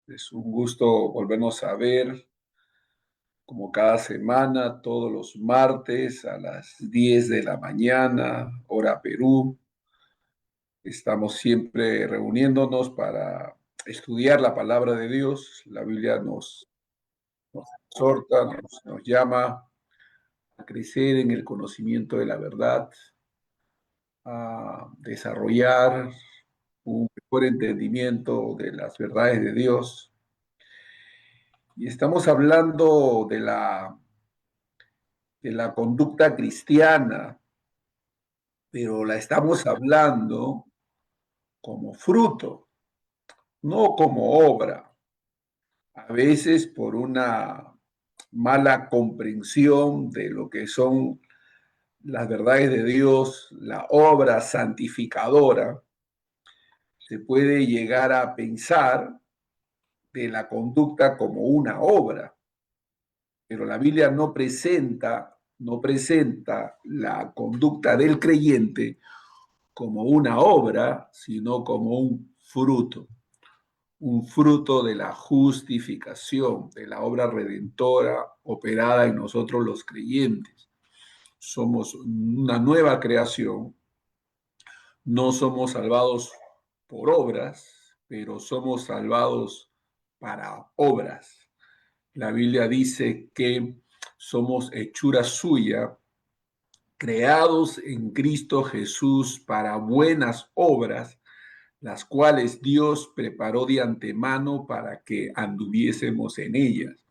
Es un gusto volvernos a ver como cada semana, todos los martes a las 10 de la mañana, hora Perú. Estamos siempre reuniéndonos para estudiar la palabra de Dios. La Biblia nos exhorta, nos llama a crecer en el conocimiento de la verdad, a desarrollar un mejor entendimiento de las verdades de Dios. Y estamos hablando de la conducta cristiana, pero la estamos hablando como fruto, no como obra. A veces por una mala comprensión de lo que son las verdades de Dios, la obra santificadora, se puede llegar a pensar de la conducta como una obra, pero la Biblia no presenta la conducta del creyente como una obra, sino como un fruto de la justificación, de la obra redentora operada en nosotros los creyentes. Somos una nueva creación, no somos salvados por obras, pero somos salvados para obras. La Biblia dice que somos hechura suya, creados en Cristo Jesús para buenas obras, las cuales Dios preparó de antemano para que anduviésemos en ellas.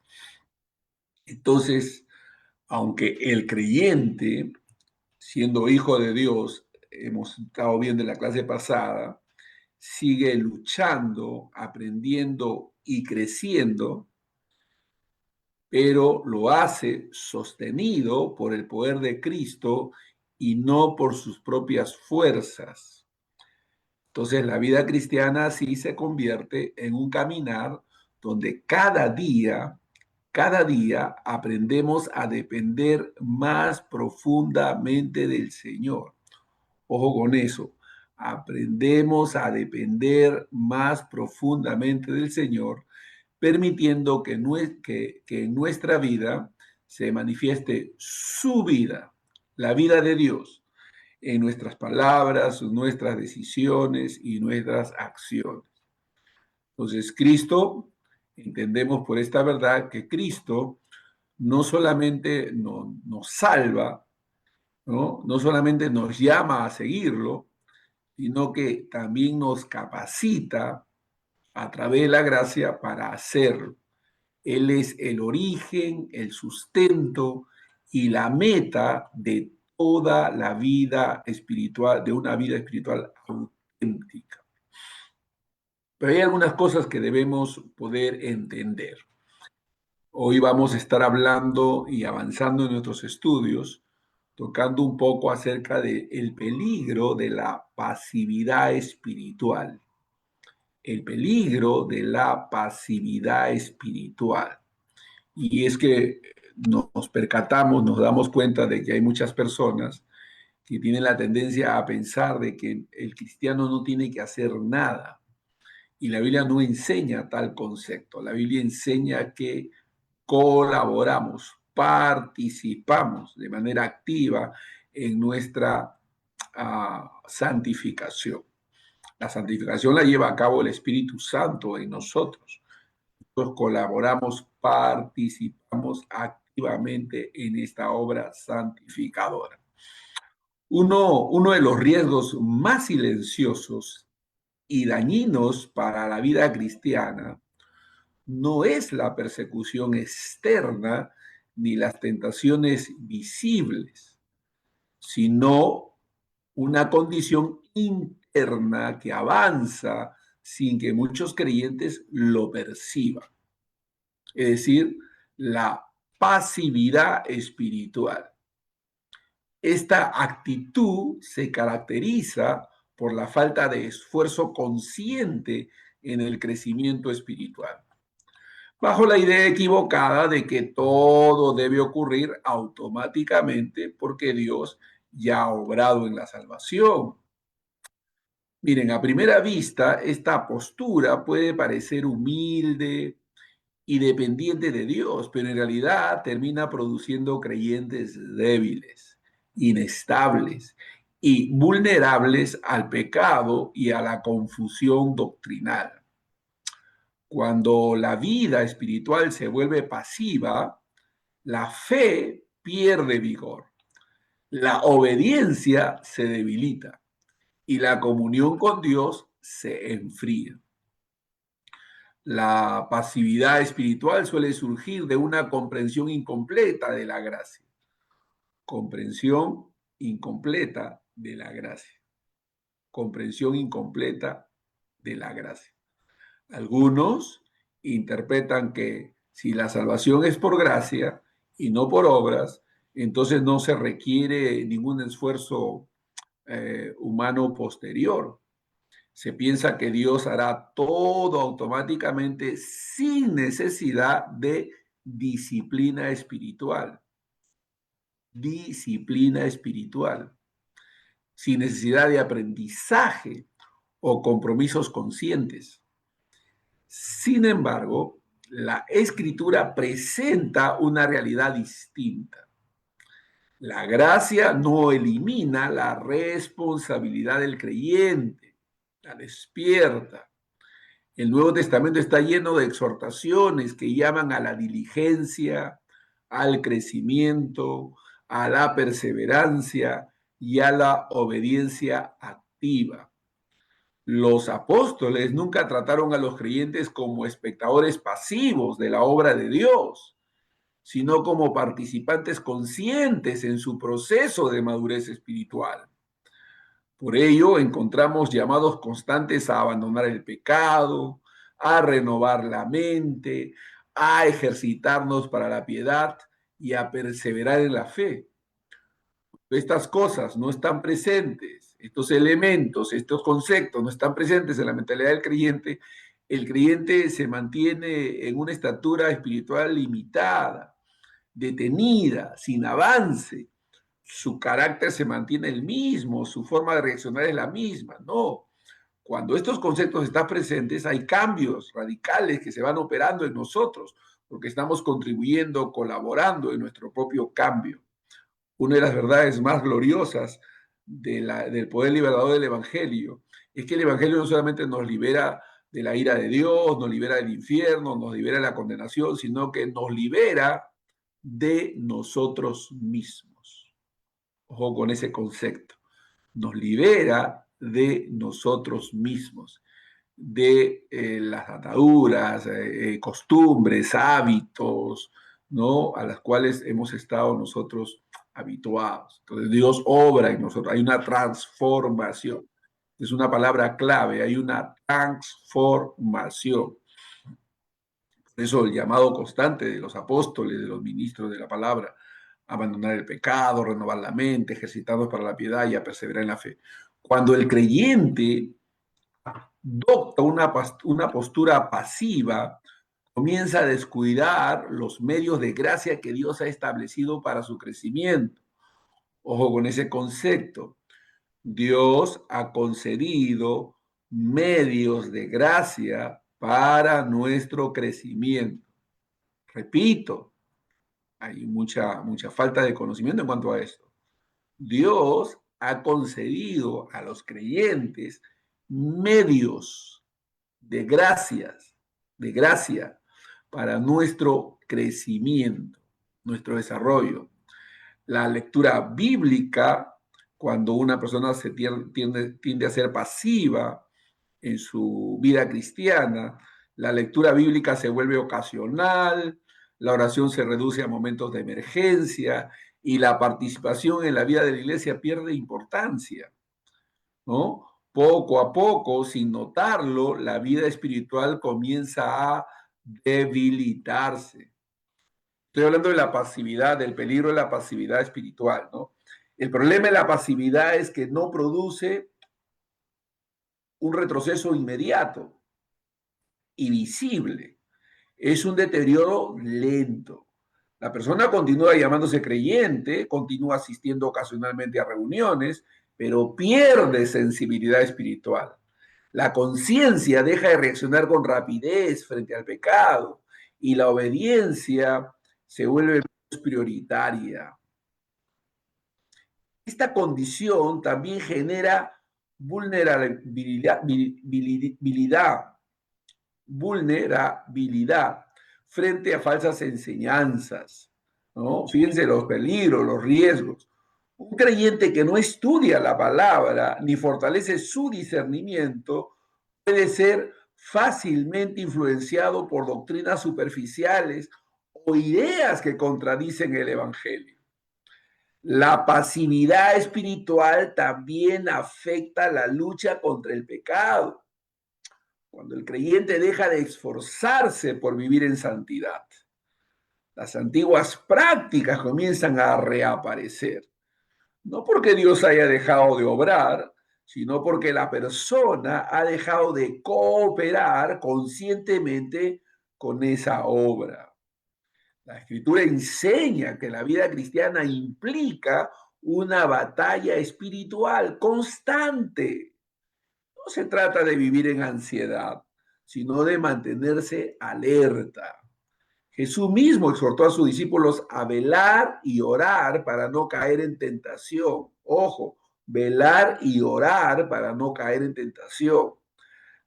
Entonces, aunque el creyente, siendo hijo de Dios, hemos estado viendo en la clase pasada, sigue luchando, aprendiendo y creciendo, pero lo hace sostenido por el poder de Cristo y no por sus propias fuerzas. Entonces la vida cristiana sí se convierte en un caminar donde cada día aprendemos a depender más profundamente del Señor. Ojo con eso, aprendemos a depender más profundamente del Señor, permitiendo que en nuestra vida se manifieste su vida, la vida de Dios en nuestras palabras, nuestras decisiones y nuestras acciones. Entonces, entendemos por esta verdad que Cristo no solamente nos salva, ¿no? No solamente nos llama a seguirlo, sino que también nos capacita a través de la gracia para hacerlo. Él es el origen, el sustento y la meta de toda la vida espiritual, de una vida espiritual auténtica. Pero hay algunas cosas que debemos poder entender. Hoy vamos a estar hablando y avanzando en nuestros estudios, tocando un poco acerca del peligro de la pasividad espiritual. El peligro de la pasividad espiritual. Y es que nos percatamos, nos damos cuenta de que hay muchas personas que tienen la tendencia a pensar de que el cristiano no tiene que hacer nada. Y la Biblia no enseña tal concepto. La Biblia enseña que colaboramos, participamos de manera activa en nuestra santificación. La santificación la lleva a cabo el Espíritu Santo en nosotros. Nosotros colaboramos, participamos activamente en esta obra santificadora. Uno de los riesgos más silenciosos y dañinos para la vida cristiana no es la persecución externa ni las tentaciones visibles, sino una condición interna que avanza sin que muchos creyentes lo perciban. Es decir, la pasividad espiritual. Esta actitud se caracteriza por la falta de esfuerzo consciente en el crecimiento espiritual, bajo la idea equivocada de que todo debe ocurrir automáticamente porque Dios ya ha obrado en la salvación. Miren, a primera vista, esta postura puede parecer humilde y dependiente de Dios, pero en realidad termina produciendo creyentes débiles, inestables y vulnerables al pecado y a la confusión doctrinal. Cuando la vida espiritual se vuelve pasiva, la fe pierde vigor, la obediencia se debilita y la comunión con Dios se enfría. La pasividad espiritual suele surgir de una comprensión incompleta de la gracia. Comprensión incompleta de la gracia. Comprensión incompleta de la gracia. Algunos interpretan que si la salvación es por gracia y no por obras, entonces no se requiere ningún esfuerzo humano posterior. Se piensa que Dios hará todo automáticamente sin necesidad de disciplina espiritual. Disciplina espiritual. Sin necesidad de aprendizaje o compromisos conscientes. Sin embargo, la escritura presenta una realidad distinta. La gracia no elimina la responsabilidad del creyente, la despierta. El Nuevo Testamento está lleno de exhortaciones que llaman a la diligencia, al crecimiento, a la perseverancia y a la obediencia activa. Los apóstoles nunca trataron a los creyentes como espectadores pasivos de la obra de Dios, sino como participantes conscientes en su proceso de madurez espiritual. Por ello, encontramos llamados constantes a abandonar el pecado, a renovar la mente, a ejercitarnos para la piedad y a perseverar en la fe. Estas cosas no están presentes, estos elementos, estos conceptos no están presentes en la mentalidad del creyente, el creyente se mantiene en una estatura espiritual limitada, detenida, sin avance. Su carácter se mantiene el mismo, su forma de reaccionar es la misma. No, cuando estos conceptos están presentes, hay cambios radicales que se van operando en nosotros, porque estamos contribuyendo, colaborando en nuestro propio cambio. Una de las verdades más gloriosas del poder liberador del Evangelio es que el Evangelio no solamente nos libera de la ira de Dios, nos libera del infierno, nos libera de la condenación, sino que nos libera de nosotros mismos. Ojo con ese concepto. Nos libera de nosotros mismos, de las ataduras, costumbres, hábitos, ¿no? A las cuales hemos estado nosotros habituados. Entonces Dios obra en nosotros, hay una transformación. Es una palabra clave, hay una transformación. Por eso el llamado constante de los apóstoles, de los ministros de la palabra, abandonar el pecado, renovar la mente, ejercitarnos para la piedad y a perseverar en la fe. Cuando el creyente adopta una postura pasiva, comienza a descuidar los medios de gracia que Dios ha establecido para su crecimiento. Ojo con ese concepto. Dios ha concedido medios de gracia para nuestro crecimiento. Repito, hay mucha falta de conocimiento en cuanto a esto. Dios ha concedido a los creyentes medios de gracia para nuestro crecimiento, nuestro desarrollo. La lectura bíblica, cuando una persona tiende a ser pasiva en su vida cristiana, la lectura bíblica se vuelve ocasional, la oración se reduce a momentos de emergencia y la participación en la vida de la iglesia pierde importancia, ¿no? Poco a poco, sin notarlo, la vida espiritual comienza a debilitarse. Estoy hablando de la pasividad, del peligro de la pasividad espiritual, ¿no? El problema de la pasividad es que no produce un retroceso inmediato y visible. Es un deterioro lento. La persona continúa llamándose creyente, continúa asistiendo ocasionalmente a reuniones, pero pierde sensibilidad espiritual. La conciencia deja de reaccionar con rapidez frente al pecado y la obediencia se vuelve prioritaria. Esta condición también genera vulnerabilidad, vulnerabilidad frente a falsas enseñanzas, ¿no? Fíjense los peligros, los riesgos. Un creyente que no estudia la palabra ni fortalece su discernimiento puede ser fácilmente influenciado por doctrinas superficiales o ideas que contradicen el Evangelio. La pasividad espiritual también afecta la lucha contra el pecado. Cuando el creyente deja de esforzarse por vivir en santidad, las antiguas prácticas comienzan a reaparecer. No porque Dios haya dejado de obrar, sino porque la persona ha dejado de cooperar conscientemente con esa obra. La Escritura enseña que la vida cristiana implica una batalla espiritual constante. No se trata de vivir en ansiedad, sino de mantenerse alerta. Jesús mismo exhortó a sus discípulos a velar y orar para no caer en tentación. Ojo, velar y orar para no caer en tentación.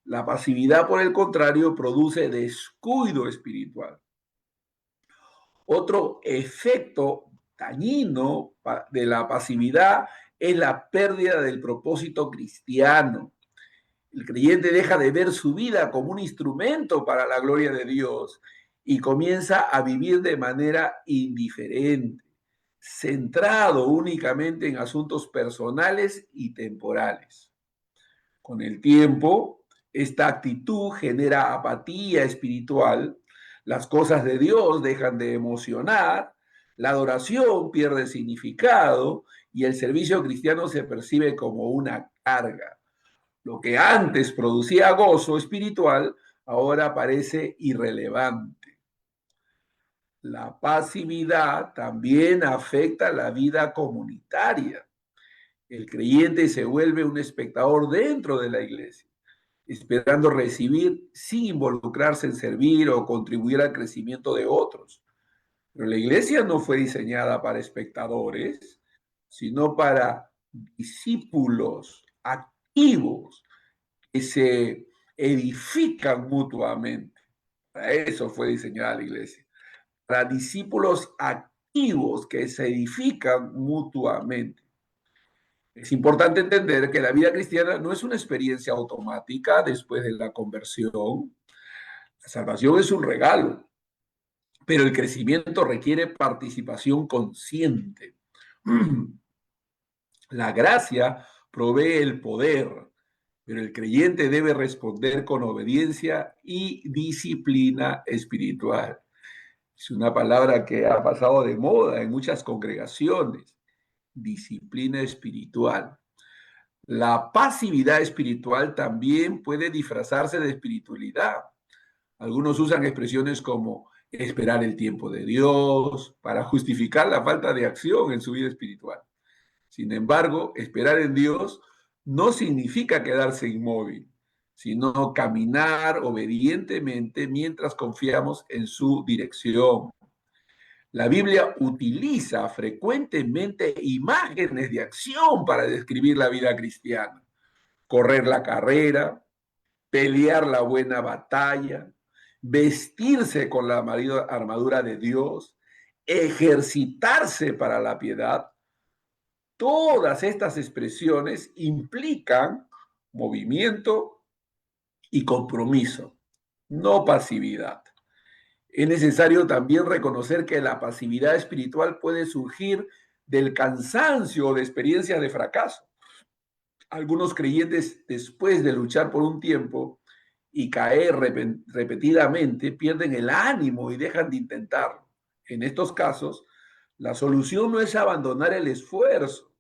La pasividad, por el contrario, produce descuido espiritual. Otro efecto dañino de la pasividad es la pérdida del propósito cristiano. El creyente deja de ver su vida como un instrumento para la gloria de Dios y comienza a vivir de manera indiferente, centrado únicamente en asuntos personales y temporales. Con el tiempo, esta actitud genera apatía espiritual, las cosas de Dios dejan de emocionar, la adoración pierde significado y el servicio cristiano se percibe como una carga. Lo que antes producía gozo espiritual, ahora parece irrelevante. La pasividad también afecta la vida comunitaria. El creyente se vuelve un espectador dentro de la iglesia, esperando recibir sin involucrarse en servir o contribuir al crecimiento de otros. Pero la iglesia no fue diseñada para espectadores, sino para discípulos activos que se edifican mutuamente. Para eso fue diseñada la iglesia. Para discípulos activos que se edifican mutuamente. Es importante entender que la vida cristiana no es una experiencia automática después de la conversión. La salvación es un regalo, pero el crecimiento requiere participación consciente. La gracia provee el poder, pero el creyente debe responder con obediencia y disciplina espiritual. Es una palabra que ha pasado de moda en muchas congregaciones. Disciplina espiritual. La pasividad espiritual también puede disfrazarse de espiritualidad. Algunos usan expresiones como esperar el tiempo de Dios para justificar la falta de acción en su vida espiritual. Sin embargo, esperar en Dios no significa quedarse inmóvil, sino caminar obedientemente mientras confiamos en su dirección. La Biblia utiliza frecuentemente imágenes de acción para describir la vida cristiana. Correr la carrera, pelear la buena batalla, vestirse con la armadura de Dios, ejercitarse para la piedad. Todas estas expresiones implican movimiento y compromiso, no pasividad. Es necesario también reconocer que la pasividad espiritual puede surgir del cansancio o de experiencias de fracaso. Algunos creyentes, después de luchar por un tiempo y caer repetidamente, pierden el ánimo y dejan de intentarlo. En estos casos, la solución no es abandonar el esfuerzo,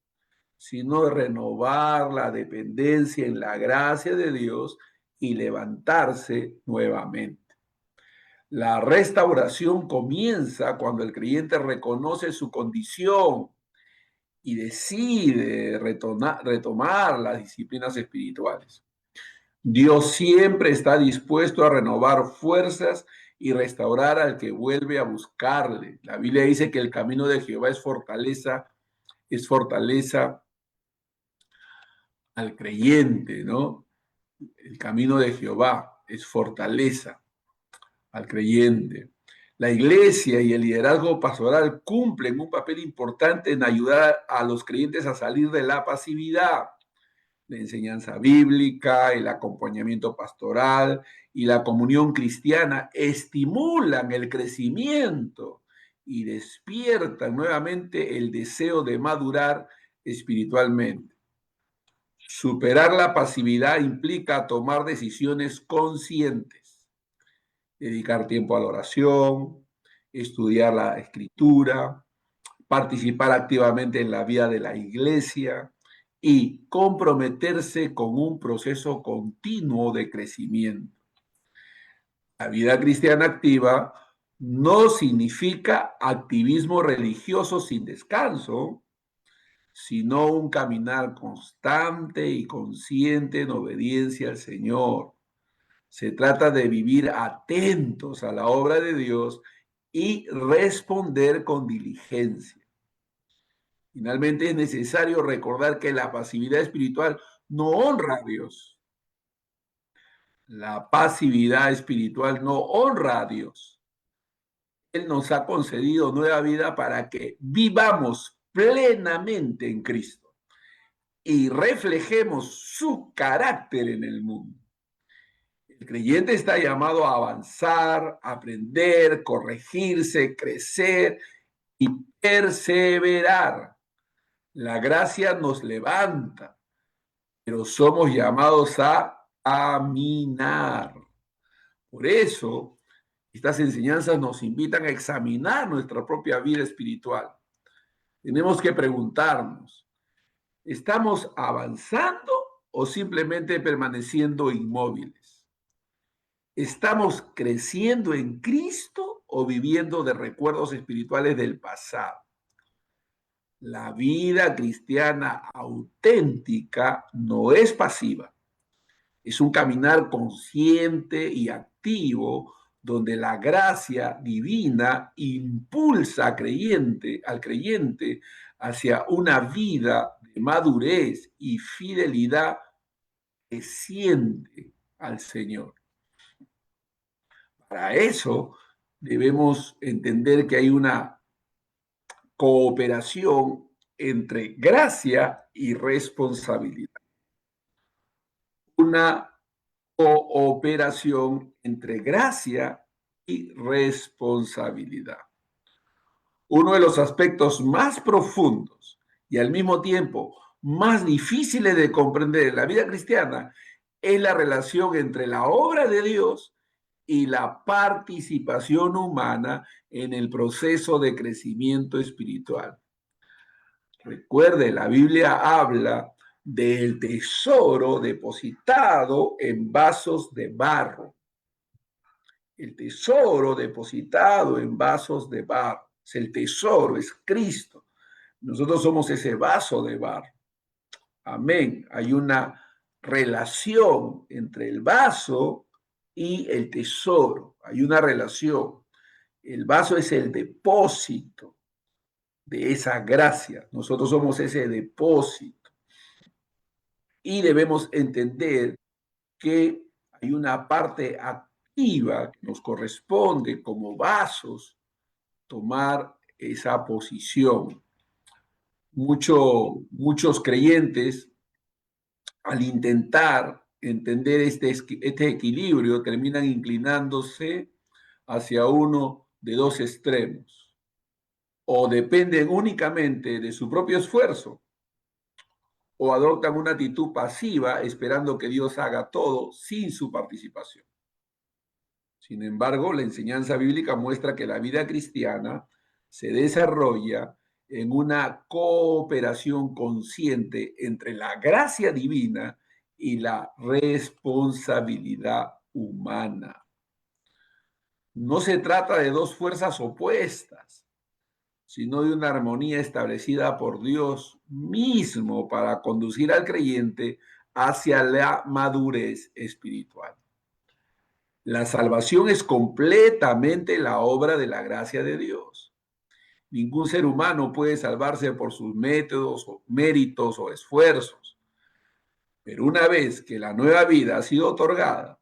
sino renovar la dependencia en la gracia de Dios y levantarse nuevamente. La restauración comienza cuando el creyente reconoce su condición y decide retomar las disciplinas espirituales. Dios siempre está dispuesto a renovar fuerzas y restaurar al que vuelve a buscarle. La Biblia dice que el camino de Jehová es fortaleza al creyente, ¿no? El camino de Jehová es fortaleza al creyente. La iglesia y el liderazgo pastoral cumplen un papel importante en ayudar a los creyentes a salir de la pasividad. La enseñanza bíblica, el acompañamiento pastoral y la comunión cristiana estimulan el crecimiento y despiertan nuevamente el deseo de madurar espiritualmente. Superar la pasividad implica tomar decisiones conscientes, dedicar tiempo a la oración, estudiar la escritura, participar activamente en la vida de la iglesia y comprometerse con un proceso continuo de crecimiento. La vida cristiana activa no significa activismo religioso sin descanso, sino un caminar constante y consciente en obediencia al Señor. Se trata de vivir atentos a la obra de Dios y responder con diligencia. Finalmente, es necesario recordar que la pasividad espiritual no honra a Dios. La pasividad espiritual no honra a Dios. Él nos ha concedido nueva vida para que vivamos plenamente en Cristo y reflejemos su carácter en el mundo. El creyente está llamado a avanzar, aprender, corregirse, crecer y perseverar. La gracia nos levanta, pero somos llamados a caminar. Por eso, estas enseñanzas nos invitan a examinar nuestra propia vida espiritual. Tenemos que preguntarnos, ¿estamos avanzando o simplemente permaneciendo inmóviles? ¿Estamos creciendo en Cristo o viviendo de recuerdos espirituales del pasado? La vida cristiana auténtica no es pasiva, es un caminar consciente y activo donde la gracia divina impulsa al creyente hacia una vida de madurez y fidelidad creciente al Señor. Para eso debemos entender que hay una cooperación entre gracia y responsabilidad. Una cooperación entre gracia y responsabilidad. Uno de los aspectos más profundos y al mismo tiempo más difíciles de comprender en la vida cristiana es la relación entre la obra de Dios y la participación humana en el proceso de crecimiento espiritual. Recuerde, la Biblia habla del tesoro depositado en vasos de barro. El tesoro depositado en vasos de barro. El tesoro es Cristo. Nosotros somos ese vaso de barro. Amén. Hay una relación entre el vaso y el tesoro. Hay una relación. El vaso es el depósito de esa gracia. Nosotros somos ese depósito. Y debemos entender que hay una parte activa que nos corresponde como vasos tomar esa posición. Muchos creyentes, al intentar entender este equilibrio, terminan inclinándose hacia uno de dos extremos. O dependen únicamente de su propio esfuerzo, o adoptan una actitud pasiva esperando que Dios haga todo sin su participación. Sin embargo, la enseñanza bíblica muestra que la vida cristiana se desarrolla en una cooperación consciente entre la gracia divina y la responsabilidad humana. No se trata de dos fuerzas opuestas, sino de una armonía establecida por Dios mismo para conducir al creyente hacia la madurez espiritual. La salvación es completamente la obra de la gracia de Dios. Ningún ser humano puede salvarse por sus métodos, o méritos o esfuerzos. Pero una vez que la nueva vida ha sido otorgada,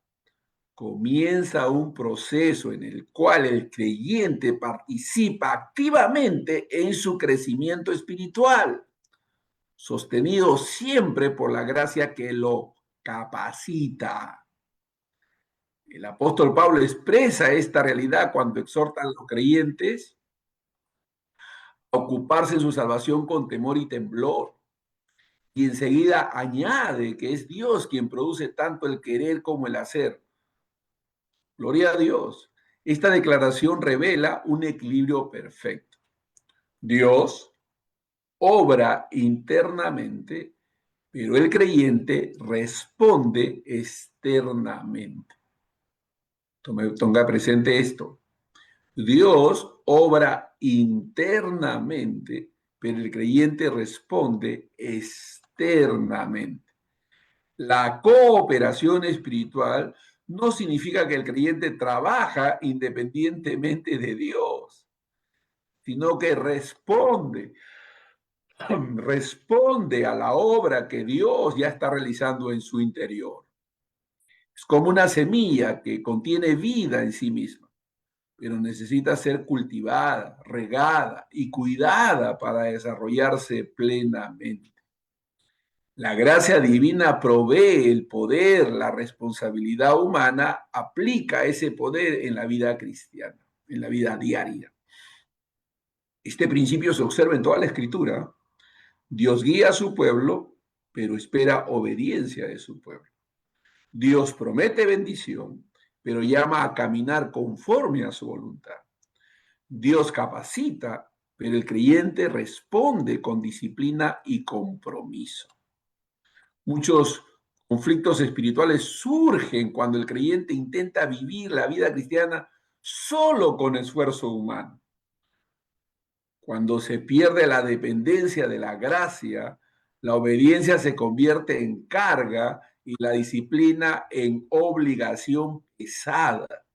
comienza un proceso en el cual el creyente participa activamente en su crecimiento espiritual, sostenido siempre por la gracia que lo capacita. El apóstol Pablo expresa esta realidad cuando exhorta a los creyentes a ocuparse en su salvación con temor y temblor. Y enseguida añade que es Dios quien produce tanto el querer como el hacer. Gloria a Dios. Esta declaración revela un equilibrio perfecto. Dios obra internamente, pero el creyente responde externamente. Tenga presente esto. Dios obra internamente, pero el creyente responde externamente. La cooperación espiritual no significa que el creyente trabaja independientemente de Dios, sino que responde a la obra que Dios ya está realizando en su interior. Es como una semilla que contiene vida en sí misma, pero necesita ser cultivada, regada y cuidada para desarrollarse plenamente. La gracia divina provee el poder, la responsabilidad humana aplica ese poder en la vida cristiana, en la vida diaria. Este principio se observa en toda la escritura. Dios guía a su pueblo, pero espera obediencia de su pueblo. Dios promete bendición, pero llama a caminar conforme a su voluntad. Dios capacita, pero el creyente responde con disciplina y compromiso. Muchos conflictos espirituales surgen cuando el creyente intenta vivir la vida cristiana solo con esfuerzo humano. Cuando se pierde la dependencia de la gracia, la obediencia se convierte en carga y la disciplina en obligación pesada.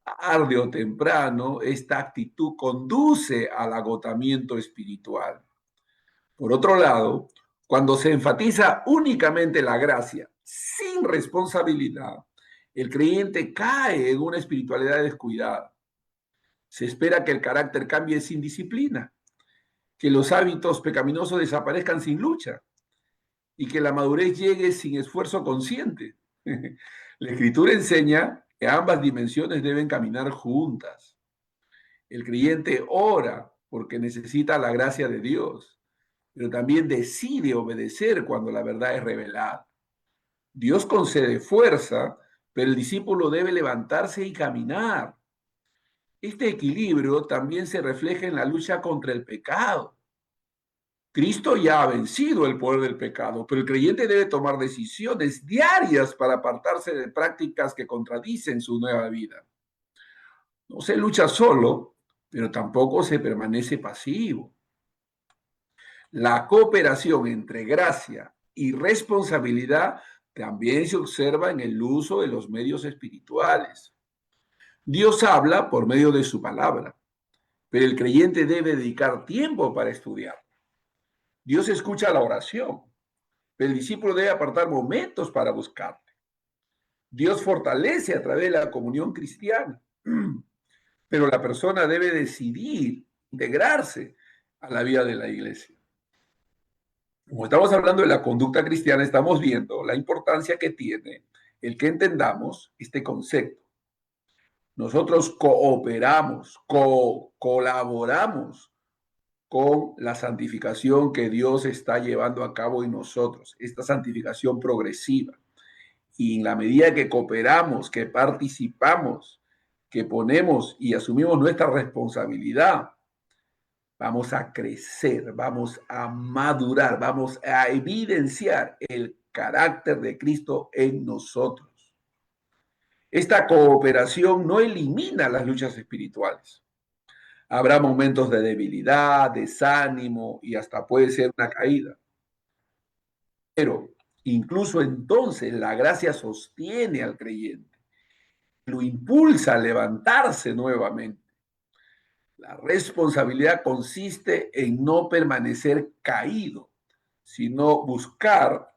Tarde o temprano, esta actitud conduce al agotamiento espiritual. Por otro lado, cuando se enfatiza únicamente la gracia sin responsabilidad, el creyente cae en una espiritualidad descuidada. Se espera que el carácter cambie sin disciplina, que los hábitos pecaminosos desaparezcan sin lucha y que la madurez llegue sin esfuerzo consciente. La Escritura enseña que ambas dimensiones deben caminar juntas. El creyente ora porque necesita la gracia de Dios, pero también decide obedecer cuando la verdad es revelada. Dios concede fuerza, pero el discípulo debe levantarse y caminar. Este equilibrio también se refleja en la lucha contra el pecado. Cristo ya ha vencido el poder del pecado, pero el creyente debe tomar decisiones diarias para apartarse de prácticas que contradicen su nueva vida. No se lucha solo, pero tampoco se permanece pasivo. La cooperación entre gracia y responsabilidad también se observa en el uso de los medios espirituales. Dios habla por medio de su palabra, pero el creyente debe dedicar tiempo para estudiar. Dios escucha la oración, pero el discípulo debe apartar momentos para buscarle. Dios fortalece a través de la comunión cristiana, pero la persona debe decidir integrarse a la vida de la iglesia. Como estamos hablando de la conducta cristiana, estamos viendo la importancia que tiene el que entendamos este concepto. Nosotros cooperamos, colaboramos con la santificación que Dios está llevando a cabo en nosotros, esta santificación progresiva. Y en la medida que cooperamos, que participamos, que ponemos y asumimos nuestra responsabilidad, vamos a crecer, vamos a madurar, vamos a evidenciar el carácter de Cristo en nosotros. Esta cooperación no elimina las luchas espirituales. Habrá momentos de debilidad, desánimo y hasta puede ser una caída. Pero incluso entonces la gracia sostiene al creyente, lo impulsa a levantarse nuevamente. La responsabilidad consiste en no permanecer caído, sino buscar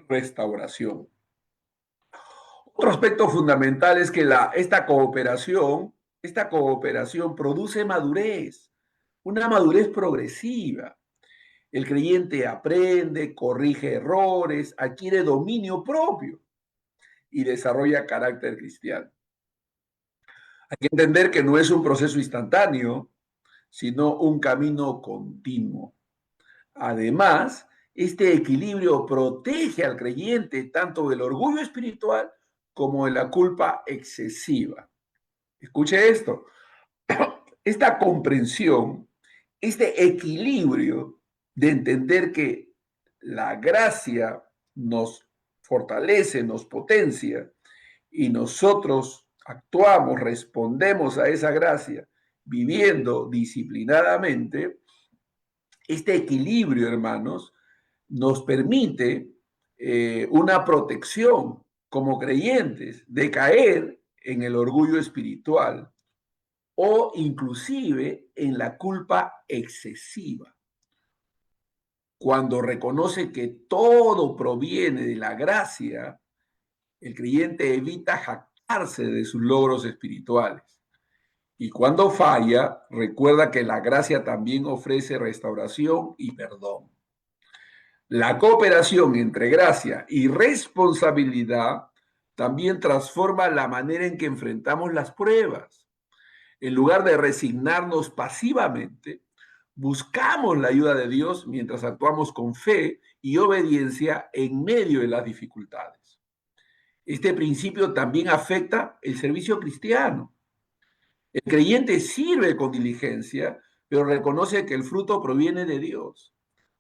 restauración. Otro aspecto fundamental es que esta cooperación produce madurez, una madurez progresiva. El creyente aprende, corrige errores, adquiere dominio propio y desarrolla carácter cristiano. Hay que entender que no es un proceso instantáneo, sino un camino continuo. Además, este equilibrio protege al creyente tanto del orgullo espiritual como de la culpa excesiva. Escuche esto, esta comprensión, este equilibrio de entender que la gracia nos fortalece, nos potencia y nosotros actuamos, respondemos a esa gracia viviendo disciplinadamente, este equilibrio, hermanos, nos permite una protección como creyentes de caer en el orgullo espiritual o inclusive en la culpa excesiva. Cuando reconoce que todo proviene de la gracia, el creyente evita jactarse de sus logros espirituales. Y cuando falla, recuerda que la gracia también ofrece restauración y perdón. La cooperación entre gracia y responsabilidad también transforma la manera en que enfrentamos las pruebas. En lugar de resignarnos pasivamente, buscamos la ayuda de Dios mientras actuamos con fe y obediencia en medio de las dificultades. Este principio también afecta el servicio cristiano. El creyente sirve con diligencia, pero reconoce que el fruto proviene de Dios.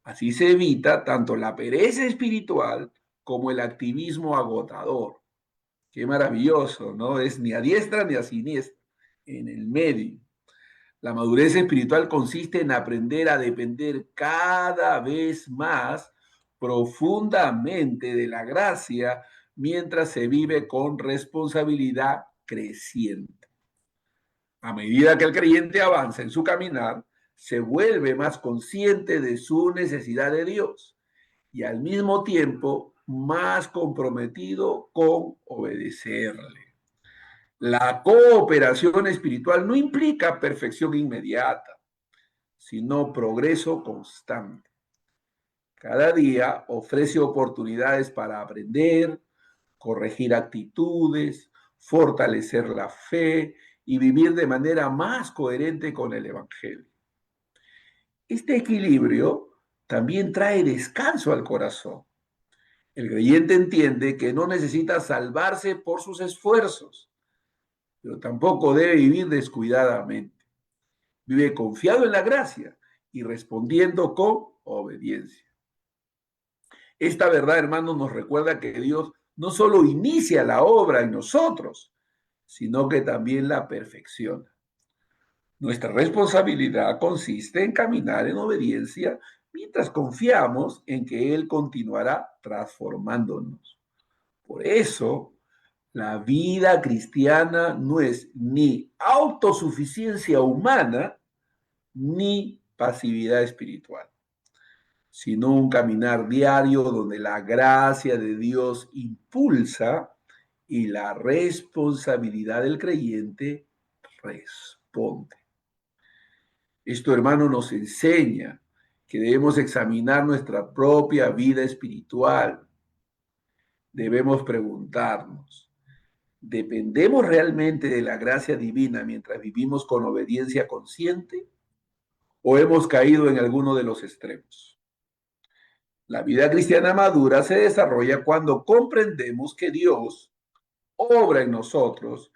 Así se evita tanto la pereza espiritual como el activismo agotador. Qué maravilloso, ¿no? Es ni a diestra ni a siniestra, en el medio. La madurez espiritual consiste en aprender a depender cada vez más profundamente de la gracia mientras se vive con responsabilidad creciente. A medida que el creyente avanza en su caminar, se vuelve más consciente de su necesidad de Dios y al mismo tiempo más comprometido con obedecerle. La cooperación espiritual no implica perfección inmediata, sino progreso constante. Cada día ofrece oportunidades para aprender, corregir actitudes, fortalecer la fe y vivir de manera más coherente con el Evangelio. Este equilibrio también trae descanso al corazón. El creyente entiende que no necesita salvarse por sus esfuerzos, pero tampoco debe vivir descuidadamente. Vive confiado en la gracia y respondiendo con obediencia. Esta verdad, hermanos, nos recuerda que Dios no solo inicia la obra en nosotros, sino que también la perfecciona. Nuestra responsabilidad consiste en caminar en obediencia mientras confiamos en que Él continuará transformándonos. Por eso, la vida cristiana no es ni autosuficiencia humana ni pasividad espiritual, sino un caminar diario donde la gracia de Dios impulsa y la responsabilidad del creyente responde. Esto, hermano, nos enseña que debemos examinar nuestra propia vida espiritual. Debemos preguntarnos, ¿dependemos realmente de la gracia divina mientras vivimos con obediencia consciente o hemos caído en alguno de los extremos? La vida cristiana madura se desarrolla cuando comprendemos que Dios obra en nosotros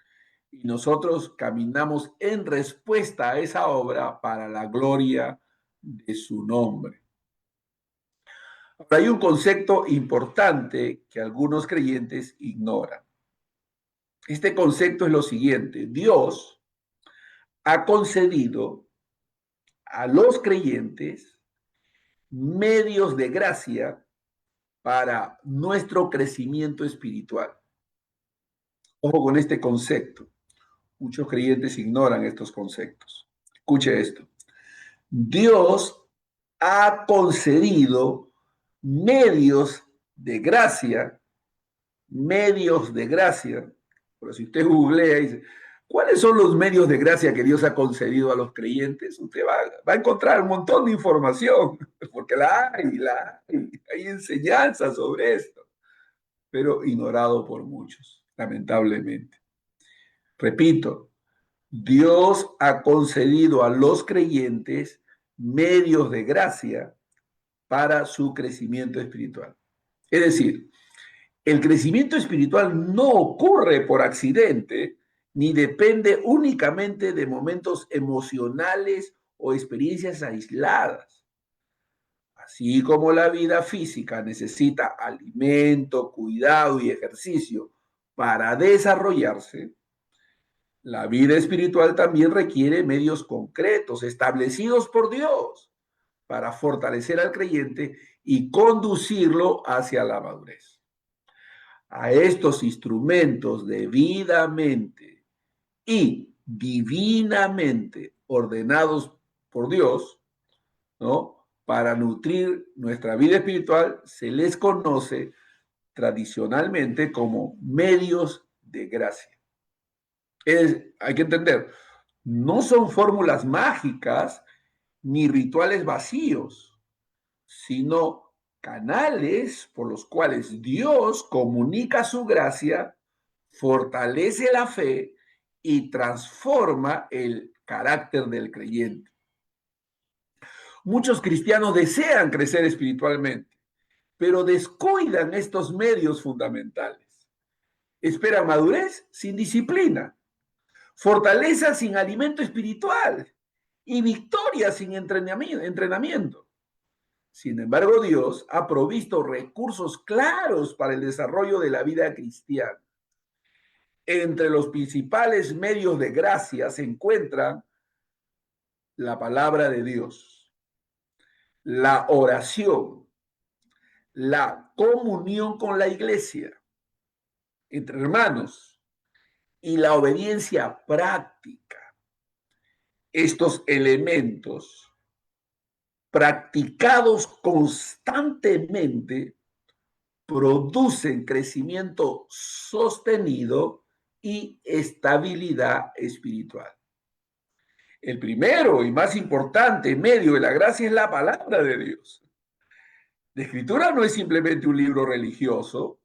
y nosotros caminamos en respuesta a esa obra para la gloria de su nombre. Ahora, hay un concepto importante que algunos creyentes ignoran. Este concepto es lo siguiente: Dios ha concedido a los creyentes medios de gracia para nuestro crecimiento espiritual. Ojo con este concepto. Muchos creyentes ignoran estos conceptos. Escuche esto. Dios ha concedido medios de gracia. Pero si usted googlea y dice, ¿cuáles son los medios de gracia que Dios ha concedido a los creyentes? Usted va a encontrar un montón de información, porque hay enseñanzas sobre esto, pero ignorado por muchos, lamentablemente. Repito, Dios ha concedido a los creyentes medios de gracia para su crecimiento espiritual. Es decir, el crecimiento espiritual no ocurre por accidente ni depende únicamente de momentos emocionales o experiencias aisladas. Así como la vida física necesita alimento, cuidado y ejercicio para desarrollarse, la vida espiritual también requiere medios concretos establecidos por Dios para fortalecer al creyente y conducirlo hacia la madurez. A estos instrumentos debidamente y divinamente ordenados por Dios, ¿no? Para nutrir nuestra vida espiritual, se les conoce tradicionalmente como medios de gracia. Hay que entender, no son fórmulas mágicas ni rituales vacíos, sino canales por los cuales Dios comunica su gracia, fortalece la fe y transforma el carácter del creyente. Muchos cristianos desean crecer espiritualmente, pero descuidan estos medios fundamentales. Esperan madurez sin disciplina, fortaleza sin alimento espiritual y victoria sin entrenamiento. Sin embargo, Dios ha provisto recursos claros para el desarrollo de la vida cristiana. Entre los principales medios de gracia se encuentran la palabra de Dios, la oración, la comunión con la iglesia, entre hermanos, y la obediencia práctica. Estos elementos practicados constantemente producen crecimiento sostenido y estabilidad espiritual. El primero y más importante medio de la gracia es la palabra de Dios. La escritura no es simplemente un libro religioso,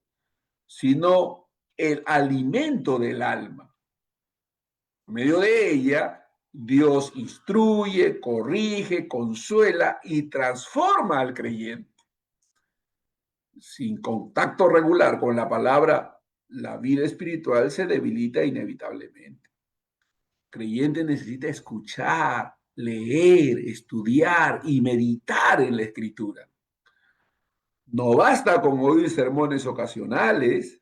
sino el alimento del alma. Por medio de ella, Dios instruye, corrige, consuela y transforma al creyente. Sin contacto regular con la palabra, la vida espiritual se debilita inevitablemente. El creyente necesita escuchar, leer, estudiar y meditar en la escritura. No basta con oír sermones ocasionales,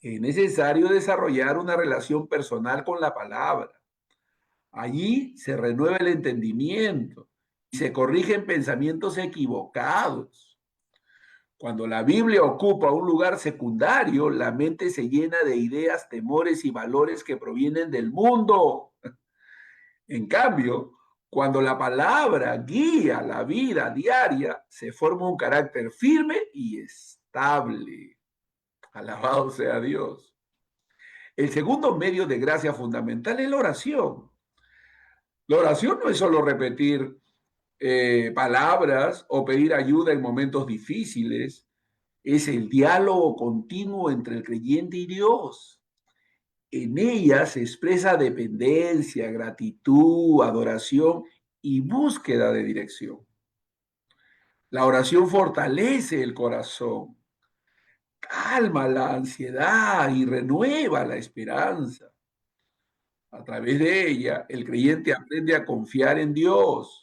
es necesario desarrollar una relación personal con la palabra. Allí se renueva el entendimiento y se corrigen pensamientos equivocados. Cuando la Biblia ocupa un lugar secundario, la mente se llena de ideas, temores y valores que provienen del mundo. En cambio, cuando la palabra guía la vida diaria, se forma un carácter firme y estable. Alabado sea Dios. El segundo medio de gracia fundamental es la oración. La oración no es solo repetir palabras o pedir ayuda en momentos difíciles, es el diálogo continuo entre el creyente y Dios. En ella se expresa dependencia, gratitud, adoración y búsqueda de dirección. La oración fortalece el corazón, calma la ansiedad y renueva la esperanza. A través de ella, el creyente aprende a confiar en Dios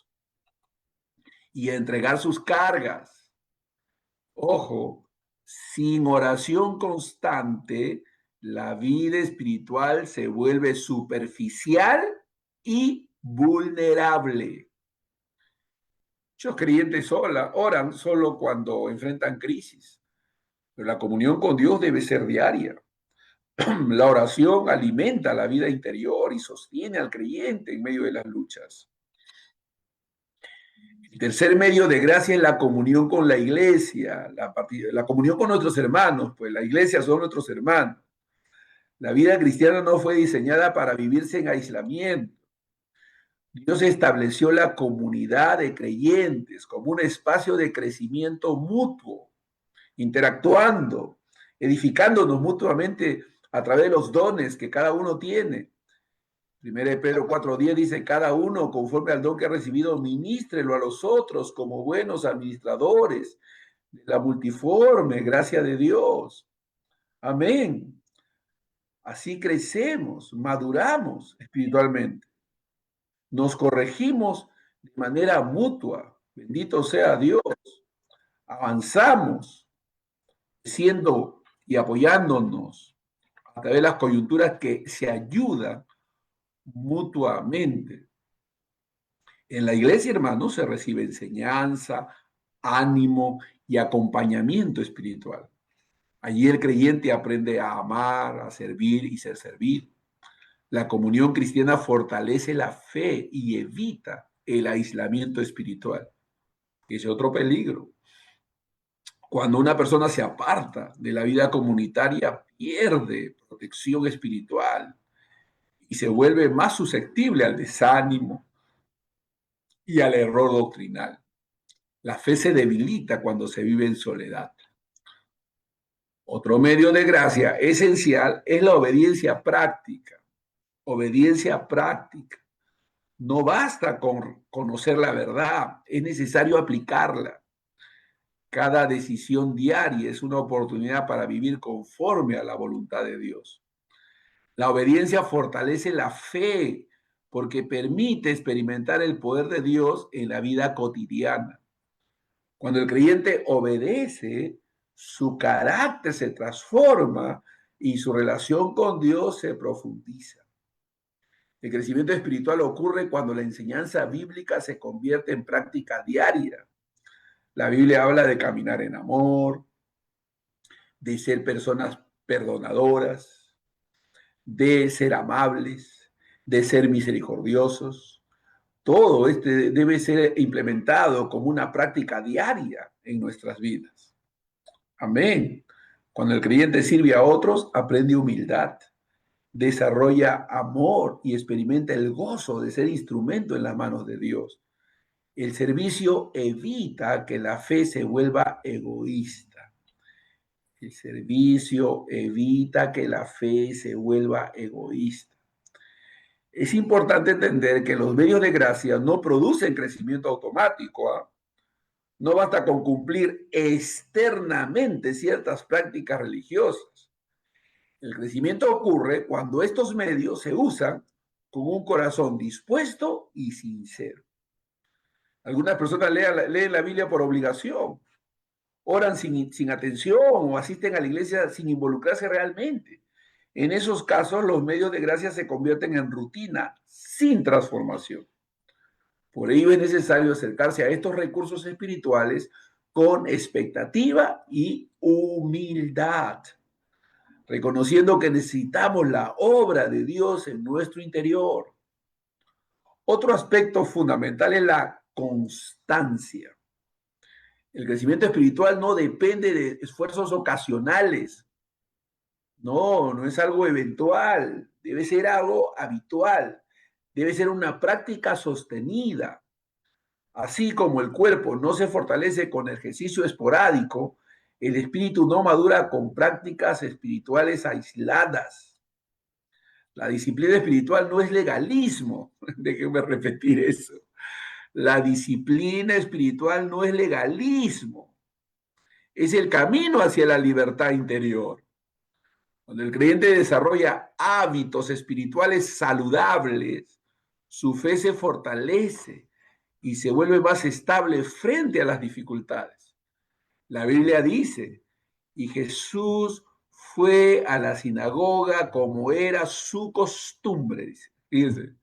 y a entregar sus cargas. Ojo, sin oración constante, la vida espiritual se vuelve superficial y vulnerable. Muchos creyentes oran solo cuando enfrentan crisis, pero la comunión con Dios debe ser diaria. La oración alimenta la vida interior y sostiene al creyente en medio de las luchas. El tercer medio de gracia es la comunión con la iglesia, la comunión con nuestros hermanos, pues la iglesia son nuestros hermanos. La vida cristiana no fue diseñada para vivirse en aislamiento. Dios estableció la comunidad de creyentes como un espacio de crecimiento mutuo, interactuando, edificándonos mutuamente a través de los dones que cada uno tiene. 1 Pedro 4:10 dice, cada uno conforme al don que ha recibido, ministrelo a los otros como buenos administradores de la multiforme gracia de Dios. Amén. Así crecemos, maduramos espiritualmente. Nos corregimos de manera mutua. Bendito sea Dios. Avanzamos siendo y apoyándonos a través de las coyunturas que se ayudan mutuamente. En la iglesia, hermanos, se recibe enseñanza, ánimo y acompañamiento espiritual. Allí el creyente aprende a amar, a servir y ser servido. La comunión cristiana fortalece la fe y evita el aislamiento espiritual, que es otro peligro. Cuando una persona se aparta de la vida comunitaria, pierde protección espiritual y se vuelve más susceptible al desánimo y al error doctrinal. La fe se debilita cuando se vive en soledad. Otro medio de gracia esencial es la obediencia práctica. Obediencia práctica. No basta con conocer la verdad, es necesario aplicarla. Cada decisión diaria es una oportunidad para vivir conforme a la voluntad de Dios. La obediencia fortalece la fe porque permite experimentar el poder de Dios en la vida cotidiana. Cuando el creyente obedece, su carácter se transforma y su relación con Dios se profundiza. El crecimiento espiritual ocurre cuando la enseñanza bíblica se convierte en práctica diaria. La Biblia habla de caminar en amor, de ser personas perdonadoras, de ser amables, de ser misericordiosos. Todo este debe ser implementado como una práctica diaria en nuestras vidas. Amén. Cuando el creyente sirve a otros, aprende humildad, desarrolla amor y experimenta el gozo de ser instrumento en las manos de Dios. El servicio evita que la fe se vuelva egoísta. El servicio evita que la fe se vuelva egoísta. Es importante entender que los medios de gracia no producen crecimiento automático. No basta con cumplir externamente ciertas prácticas religiosas. El crecimiento ocurre cuando estos medios se usan con un corazón dispuesto y sincero. Algunas personas leen la Biblia por obligación, oran sin atención o asisten a la iglesia sin involucrarse realmente. En esos casos, los medios de gracia se convierten en rutina sin transformación. Por ello es necesario acercarse a estos recursos espirituales con expectativa y humildad, reconociendo que necesitamos la obra de Dios en nuestro interior. Otro aspecto fundamental es la constancia. El crecimiento espiritual no depende de esfuerzos ocasionales. No es algo eventual, debe ser algo habitual, debe ser una práctica sostenida. Así como el cuerpo no se fortalece con ejercicio esporádico, el espíritu no madura con prácticas espirituales aisladas. La disciplina espiritual no es legalismo, déjenme repetir eso. La disciplina espiritual no es legalismo, es el camino hacia la libertad interior. Cuando el creyente desarrolla hábitos espirituales saludables, su fe se fortalece y se vuelve más estable frente a las dificultades. La Biblia dice, y Jesús fue a la sinagoga como era su costumbre, dice. Fíjense,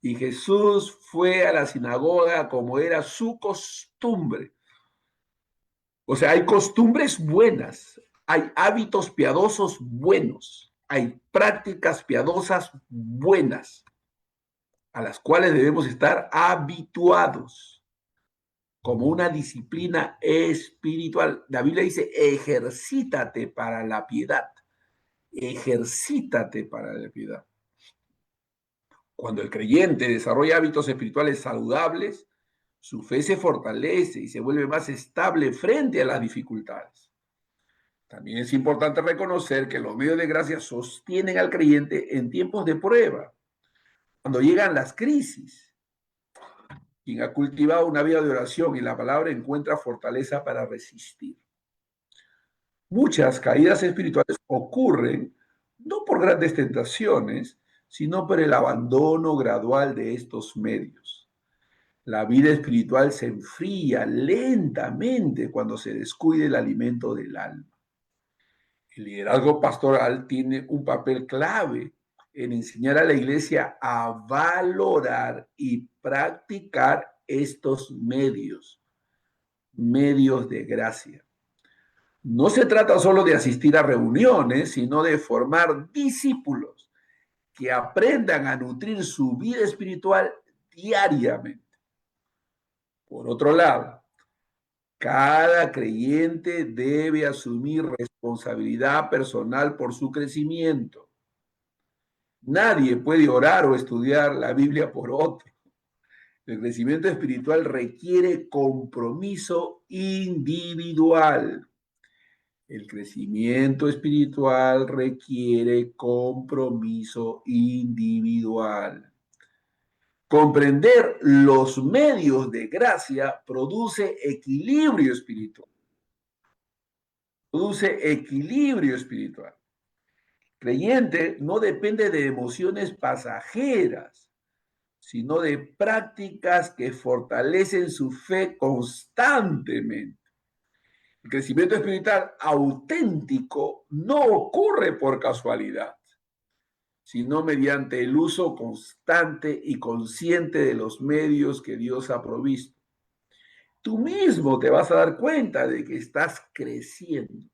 Y Jesús fue a la sinagoga como era su costumbre. O sea, hay costumbres buenas, hay hábitos piadosos buenos, hay prácticas piadosas buenas a las cuales debemos estar habituados como una disciplina espiritual. La Biblia dice, ejercítate para la piedad, ejercítate para la piedad. Cuando el creyente desarrolla hábitos espirituales saludables, su fe se fortalece y se vuelve más estable frente a las dificultades. También es importante reconocer que los medios de gracia sostienen al creyente en tiempos de prueba, cuando llegan las crisis. Quien ha cultivado una vida de oración y la palabra encuentra fortaleza para resistir. Muchas caídas espirituales ocurren no por grandes tentaciones, sino por el abandono gradual de estos medios. La vida espiritual se enfría lentamente cuando se descuide el alimento del alma. El liderazgo pastoral tiene un papel clave en enseñar a la iglesia a valorar y practicar estos medios de gracia. No se trata solo de asistir a reuniones, sino de formar discípulos que aprendan a nutrir su vida espiritual diariamente. Por otro lado, cada creyente debe asumir responsabilidad personal por su crecimiento. Nadie puede orar o estudiar la Biblia por otro. El crecimiento espiritual requiere compromiso individual. El crecimiento espiritual requiere compromiso individual. Comprender los medios de gracia produce equilibrio espiritual. Produce equilibrio espiritual. Creyente no depende de emociones pasajeras, sino de prácticas que fortalecen su fe constantemente. El crecimiento espiritual auténtico no ocurre por casualidad, sino mediante el uso constante y consciente de los medios que Dios ha provisto. Tú mismo te vas a dar cuenta de que estás creciendo.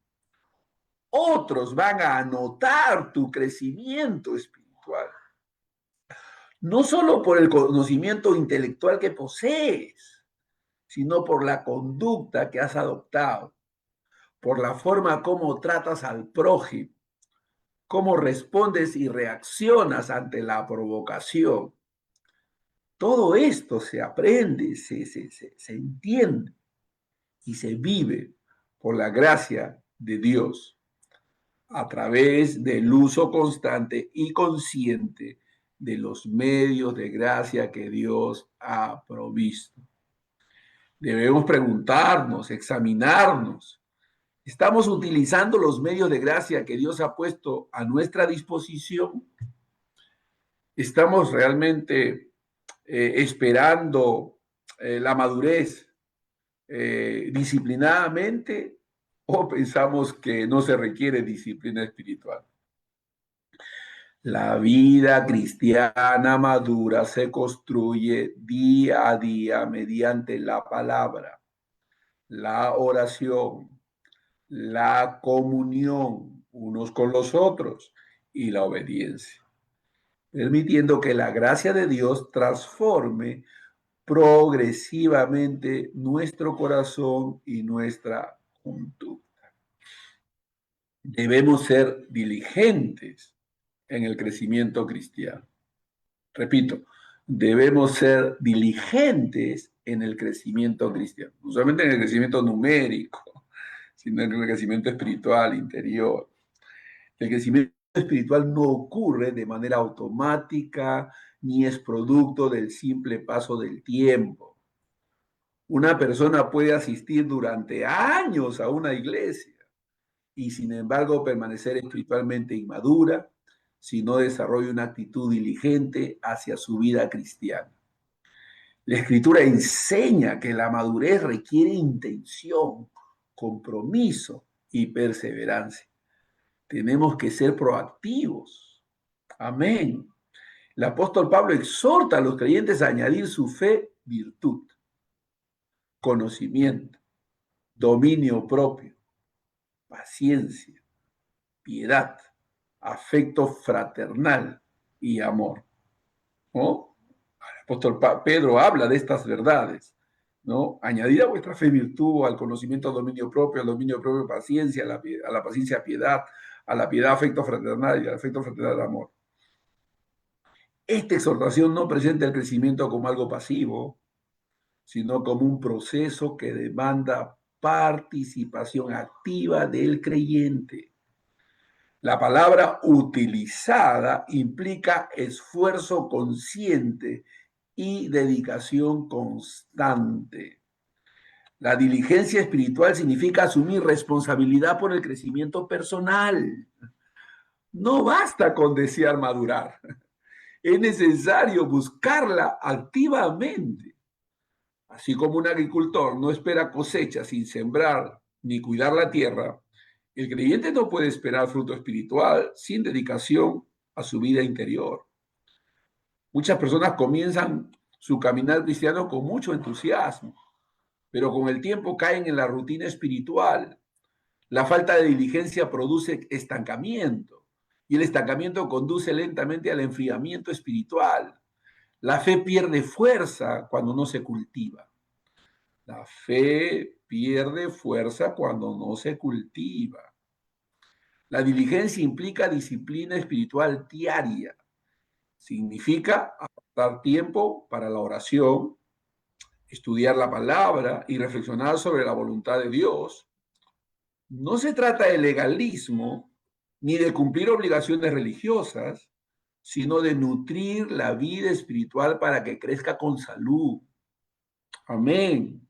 Otros van a anotar tu crecimiento espiritual. No solo por el conocimiento intelectual que posees, sino por la conducta que has adoptado, por la forma como tratas al prójimo, cómo respondes y reaccionas ante la provocación. Todo esto se aprende, se entiende y se vive por la gracia de Dios a través del uso constante y consciente de los medios de gracia que Dios ha provisto. Debemos preguntarnos, examinarnos. ¿Estamos utilizando los medios de gracia que Dios ha puesto a nuestra disposición? ¿Estamos realmente esperando la madurez disciplinadamente o pensamos que no se requiere disciplina espiritual? La vida cristiana madura se construye día a día mediante la palabra, la oración, la comunión unos con los otros y la obediencia, permitiendo que la gracia de Dios transforme progresivamente nuestro corazón y nuestra conducta. Debemos ser diligentes en el crecimiento cristiano. Repito, debemos ser diligentes en el crecimiento cristiano, no solamente en el crecimiento numérico, sino en el crecimiento espiritual, interior. El crecimiento espiritual no ocurre de manera automática ni es producto del simple paso del tiempo. Una persona puede asistir durante años a una iglesia y sin embargo permanecer espiritualmente inmadura si no desarrolla una actitud diligente hacia su vida cristiana. La Escritura enseña que la madurez requiere intención, compromiso y perseverancia. Tenemos que ser proactivos. Amén. El apóstol Pablo exhorta a los creyentes a añadir su fe, virtud, conocimiento, dominio propio, paciencia, piedad, afecto fraternal y amor, ¿no? El apóstol Pedro habla de estas verdades, ¿no? Añadir a vuestra fe virtud, al conocimiento dominio propio paciencia, a la paciencia piedad, a la piedad afecto fraternal y al afecto fraternal amor. Esta exhortación no presenta el crecimiento como algo pasivo, sino como un proceso que demanda participación activa del creyente. La palabra utilizada implica esfuerzo consciente y dedicación constante. La diligencia espiritual significa asumir responsabilidad por el crecimiento personal. No basta con desear madurar. Es necesario buscarla activamente. Así como un agricultor no espera cosecha sin sembrar ni cuidar la tierra, el creyente no puede esperar fruto espiritual sin dedicación a su vida interior. Muchas personas comienzan su caminar cristiano con mucho entusiasmo, pero con el tiempo caen en la rutina espiritual. La falta de diligencia produce estancamiento y el estancamiento conduce lentamente al enfriamiento espiritual. La fe pierde fuerza cuando no se cultiva. La fe pierde fuerza cuando no se cultiva. La diligencia implica disciplina espiritual diaria. Significa apartar tiempo para la oración, estudiar la palabra y reflexionar sobre la voluntad de Dios. No se trata de legalismo ni de cumplir obligaciones religiosas, sino de nutrir la vida espiritual para que crezca con salud. Amén.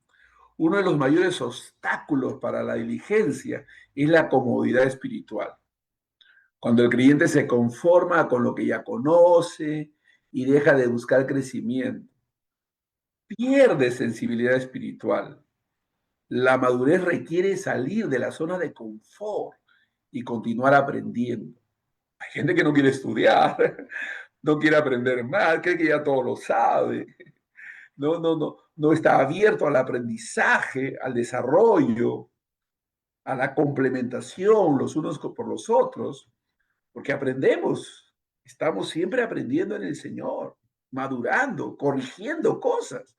Uno de los mayores obstáculos para la diligencia es la comodidad espiritual. Cuando el creyente se conforma con lo que ya conoce y deja de buscar crecimiento, pierde sensibilidad espiritual. La madurez requiere salir de la zona de confort y continuar aprendiendo. Hay gente que no quiere estudiar, no quiere aprender más, cree que ya todo lo sabe. No está abierto al aprendizaje, al desarrollo, a la complementación los unos por los otros, porque aprendemos, estamos siempre aprendiendo en el Señor, madurando, corrigiendo cosas,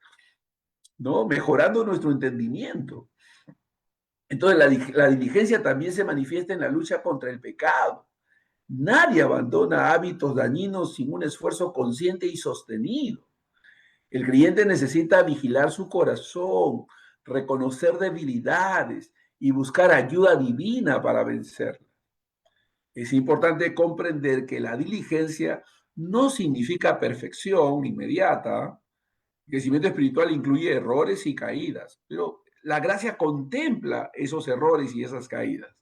¿no? Mejorando nuestro entendimiento. Entonces, la diligencia también se manifiesta en la lucha contra el pecado. Nadie abandona hábitos dañinos sin un esfuerzo consciente y sostenido. El creyente necesita vigilar su corazón, reconocer debilidades y buscar ayuda divina para vencerlas. Es importante comprender que la diligencia no significa perfección inmediata. El crecimiento espiritual incluye errores y caídas, pero la gracia contempla esos errores y esas caídas.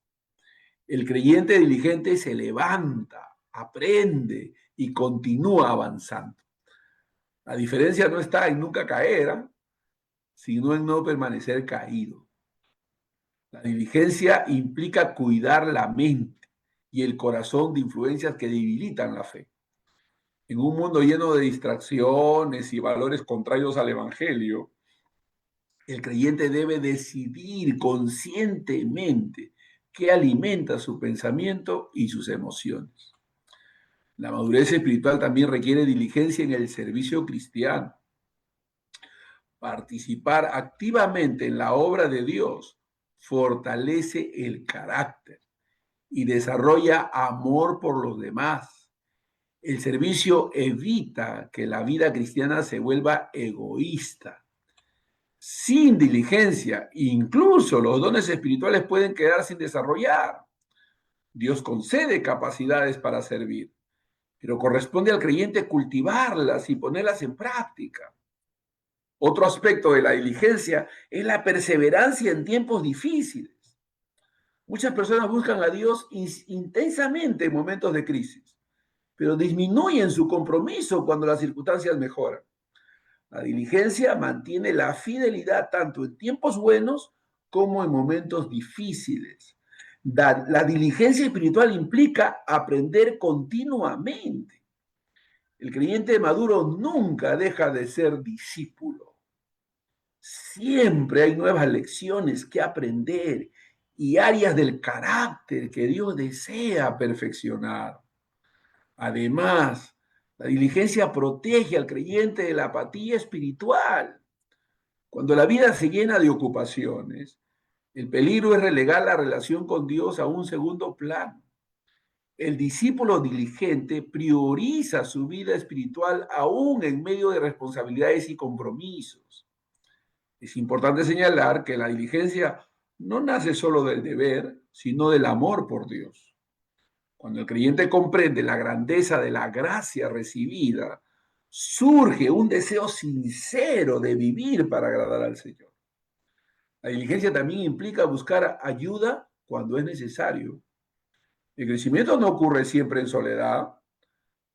El creyente diligente se levanta, aprende y continúa avanzando. La diferencia no está en nunca caer, ¿eh?, sino en no permanecer caído. La diligencia implica cuidar la mente y el corazón de influencias que debilitan la fe. En un mundo lleno de distracciones y valores contrarios al Evangelio, el creyente debe decidir conscientemente qué alimenta su pensamiento y sus emociones. La madurez espiritual también requiere diligencia en el servicio cristiano. Participar activamente en la obra de Dios fortalece el carácter y desarrolla amor por los demás. El servicio evita que la vida cristiana se vuelva egoísta. Sin diligencia, incluso los dones espirituales pueden quedar sin desarrollar. Dios concede capacidades para servir, pero corresponde al creyente cultivarlas y ponerlas en práctica. Otro aspecto de la diligencia es la perseverancia en tiempos difíciles. Muchas personas buscan a Dios intensamente en momentos de crisis, pero disminuyen su compromiso cuando las circunstancias mejoran. La diligencia mantiene la fidelidad tanto en tiempos buenos como en momentos difíciles. La diligencia espiritual implica aprender continuamente. El creyente maduro nunca deja de ser discípulo. Siempre hay nuevas lecciones que aprender y áreas del carácter que Dios desea perfeccionar. Además, la diligencia protege al creyente de la apatía espiritual. Cuando la vida se llena de ocupaciones, el peligro es relegar la relación con Dios a un segundo plano. El discípulo diligente prioriza su vida espiritual aún en medio de responsabilidades y compromisos. Es importante señalar que la diligencia no nace solo del deber, sino del amor por Dios. Cuando el creyente comprende la grandeza de la gracia recibida, surge un deseo sincero de vivir para agradar al Señor. La diligencia también implica buscar ayuda cuando es necesario. El crecimiento no ocurre siempre en soledad.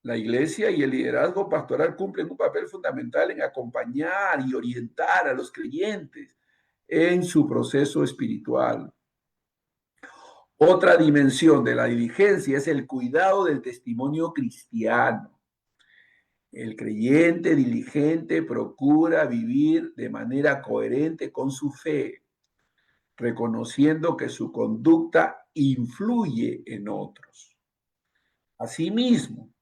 La iglesia y el liderazgo pastoral cumplen un papel fundamental en acompañar y orientar a los creyentes en su proceso espiritual. Otra dimensión de la diligencia es el cuidado del testimonio cristiano. El creyente diligente procura vivir de manera coherente con su fe, reconociendo que su conducta influye en otros. Asimismo,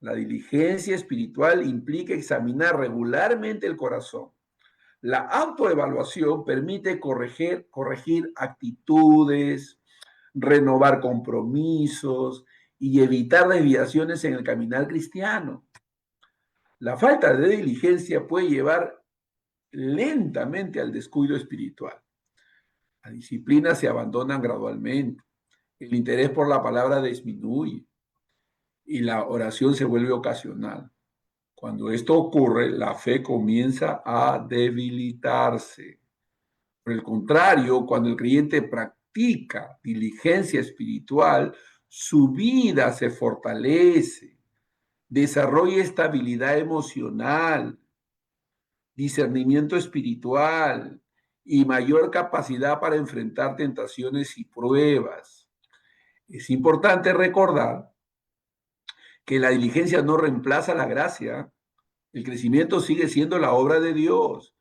la diligencia espiritual implica examinar regularmente el corazón. La autoevaluación permite corregir actitudes, renovar compromisos y evitar desviaciones en el caminar cristiano. La falta de diligencia puede llevar lentamente al descuido espiritual. Las disciplinas se abandonan gradualmente, el interés por la palabra disminuye y la oración se vuelve ocasional. Cuando esto ocurre, la fe comienza a debilitarse. Por el contrario, cuando el creyente practica diligencia espiritual, su vida se fortalece, desarrolla estabilidad emocional, discernimiento espiritual y mayor capacidad para enfrentar tentaciones y pruebas. Es importante recordar que la diligencia no reemplaza la gracia. El crecimiento sigue siendo la obra de Dios,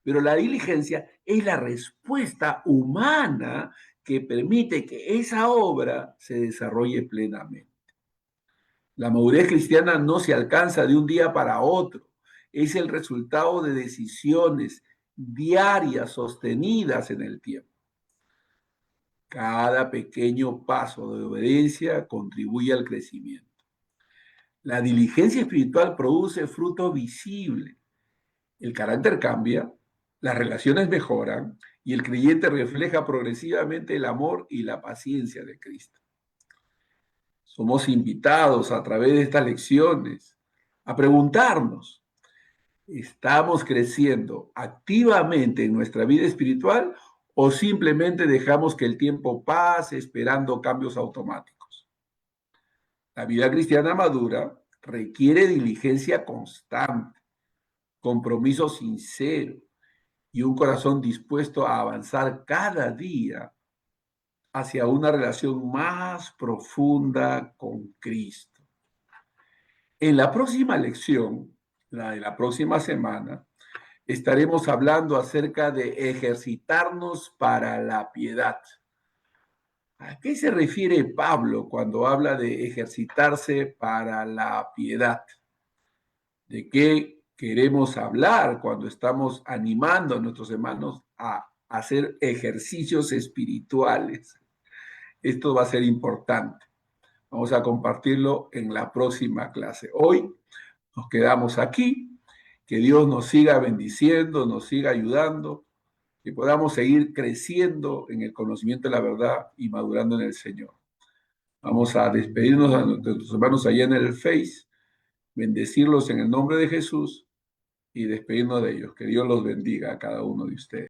pero la diligencia es la respuesta humana que permite que esa obra se desarrolle plenamente. La madurez cristiana no se alcanza de un día para otro, es el resultado de decisiones diarias sostenidas en el tiempo. Cada pequeño paso de obediencia contribuye al crecimiento. La diligencia espiritual produce fruto visible. El carácter cambia, las relaciones mejoran y el creyente refleja progresivamente el amor y la paciencia de Cristo. Somos invitados a través de estas lecciones a preguntarnos, ¿estamos creciendo activamente en nuestra vida espiritual o simplemente dejamos que el tiempo pase esperando cambios automáticos? La vida cristiana madura requiere diligencia constante, compromiso sincero y un corazón dispuesto a avanzar cada día hacia una relación más profunda con Cristo. En la próxima lección, la de la próxima semana, estaremos hablando acerca de ejercitarnos para la piedad. ¿A qué se refiere Pablo cuando habla de ejercitarse para la piedad? ¿De qué queremos hablar cuando estamos animando a nuestros hermanos a hacer ejercicios espirituales? Esto va a ser importante. Vamos a compartirlo en la próxima clase. Hoy nos quedamos aquí. Que Dios nos siga bendiciendo, nos siga ayudando, que podamos seguir creciendo en el conocimiento de la verdad y madurando en el Señor. Vamos a despedirnos de nuestros hermanos allá en el Face, bendecirlos en el nombre de Jesús y despedirnos de ellos. Que Dios los bendiga a cada uno de ustedes.